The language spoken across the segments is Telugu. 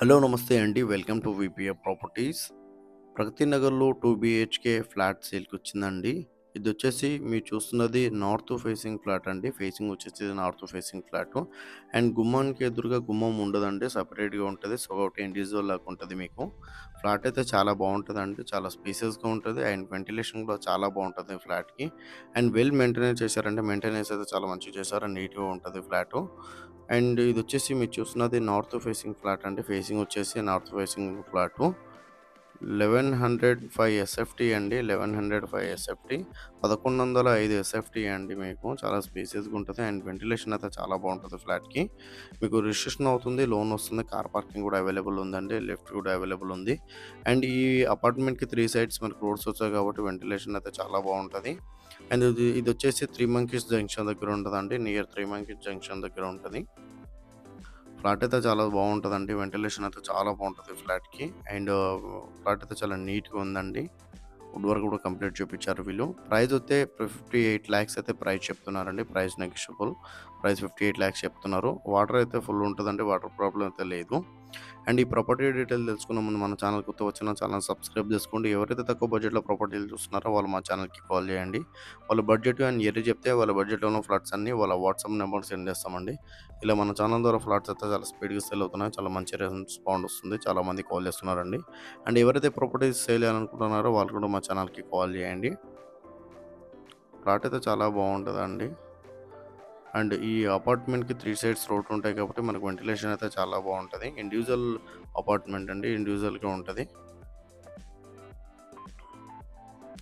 హలో నమస్తే అండి. Welcome to VPF properties. ప్రగతి నగర్‌లో 2 బీహెచ్‌కే ఫ్లాట్ సేల్‌కొచ్చిందండి. ఇదొచ్చేసి మీరు చూస్తున్నది నార్త్ ఫేసింగ్ ఫ్లాట్ అండి. ఫేసింగ్ వచ్చేసి నార్త్ ఫేసింగ్ ఫ్లాటు. అండ్ గుమ్మానికి ఎదురుగా గుమ్మం ఉండదండి. సెపరేట్‌గా ఉంటది. సో, ఒకటి ఇండివిడ్యువల్ లాగా ఉంటది మీకు. ఫ్లాట్ అయితే చాలా బావుంటదండి. చాలా స్పేసియస్‌గా ఉంటది. అండ్ వెంటిలేషన్ కూడా చాలా బావుంటది ఫ్లాట్‌కి. అండ్ వెల్ మెయింటెనెన్స్ చేశారంటే మెయింటెనెన్స్ అయితే చాలా మంచిగా చేశారు. అండ్ నీట్‌గా ఉంటది ఫ్లాటు. అండ్ ఇదొచ్చేసి మీరు చూస్తున్నది నార్త్ ఫేసింగ్ ఫ్లాట్ అండి. ఫేసింగ్ వచ్చేసి నార్త్ ఫేసింగ్ ఫ్లాటు. 1105 ఎస్ఎఫ్టీ అండి. 1105 ఎస్ఎఫ్టీ. 1105 ఎస్ఎఫ్టీ అండి మీకు. చాలా స్పేసియస్‌గా ఉంటది. అండ్ వెంటిలేషన్ అయితే చాలా బావుంటది ఫ్లాట్‌కి. మీకు రిజిస్ట్రేషన్ అవుతుంది. లోన్ వస్తుంది. కార్ పార్కింగ్ కూడా అవైలబుల్ ఉందండి. లిఫ్ట్ కూడా అవైలబుల్ ఉంది. అండ్ ఈ అపార్ట్మెంట్‌కి 3 సైడ్స్ మనకు రోడ్స్ వచ్చాయి కాబట్టి వెంటిలేషన్ అయితే చాలా బావుంటది. అండ్ ఇదొచ్చేసి 3 మంకీస్ జంక్షన్ దగ్గర ఉంటదండి. నియర్ 3 మంకీస్ జంక్షన్ దగ్గర ఉంటది. ఫ్లాట్ అయితే చాలా బావుంటదండి. వెంటిలేషన్ అయితే చాలా బావుంటది ఫ్లాట్‌కి. అండ్ ఫ్లాట్ అయితే చాలా నీట్‌గా ఉందండి. వుడ్ వర్క్ కూడా కంప్లీట్ చేపిచ్చారు వీళ్ళు. ప్రైస్ అయితే 58,00,000 అయితే ప్రైస్ చెప్తున్నారండి. Price negotiable. ప్రైస్ 58,00,000 చెప్తున్నారు. వాటర్ అయితే ఫుల్ ఉంటదండి. వాటర్ ప్రాబ్లమ్ అయితే లేదు. అండ్ ఈ ప్రాపర్టీ డీటెయిల్ తెలుసుకునే ముందు మన ఛానల్ కొత్తగా వచ్చిన ఛానల్ సబ్స్క్రైబ్ చేసుకోండి. ఎవరైతే తక్కువ బడ్జెట్‌లో ప్రాపర్టీలు చూస్తున్నారో వాళ్ళు మా ఛానల్‌కి కాల్ చేయండి. వాళ్ళ బడ్జెట్ అండ్ ఏరియా చెప్తే వాళ్ళ బడ్జెట్‌లో ఉన్న ఫ్లాట్స్ అన్నీ వాళ్ళ వాట్సాప్ నెంబర్ సెండ్ చేస్తామండి. ఇలా మన ఛానల్ ద్వారా ఫ్లాట్స్ అయితే చాలా స్పీడ్‌గా సేల్ అవుతున్నాయి. చాలా మంచి రెస్పాండ్ వస్తుంది. చాలామంది కాల్ చేస్తున్నారండి. అండ్ ఎవరైతే ప్రాపర్టీస్ సేల్ చేయాలనుకుంటున్నారో వాళ్ళు కూడా మా ఛానల్‌కి కాల్ చేయండి. ఫ్లాట్ అయితే చాలా బావుంటదండి. అండ్ ఈ అపార్ట్మెంట్‌కి 3 సైడ్స్ రోడ్ ఉంటాయి కాబట్టి మనకు వెంటిలేషన్ అయితే చాలా బావుంటది. ఇండివిడ్యువల్ అపార్ట్మెంట్ అండి. ఇండివిడ్యువల్‌గా ఉంటది.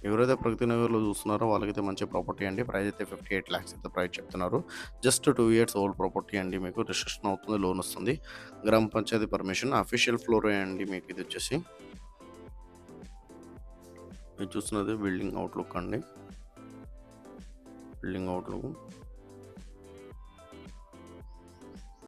ఎవరైతే ప్రగతి నగర్‌లో చూస్తున్నారో వాళ్ళకైతే మంచి ప్రాపర్టీ అండి. ప్రైస్ అయితే 58,00,000 అయితే ప్రైస్ చెప్తున్నారు. జస్ట్ 2 ఇయర్స్ ఓల్డ్ ప్రాపర్టీ అండి. మీకు రిజిస్ట్రేషన్ అవుతుంది. లోన్ వస్తుంది. గ్రామ పంచాయతీ పర్మిషన్ అఫీషియల్ ఫ్లోరే అండి మీకు ఇదొచ్చేసి. మీరు చూస్తున్నది బిల్డింగ్ అవుట్‌లుక్ అండి. Building outlook.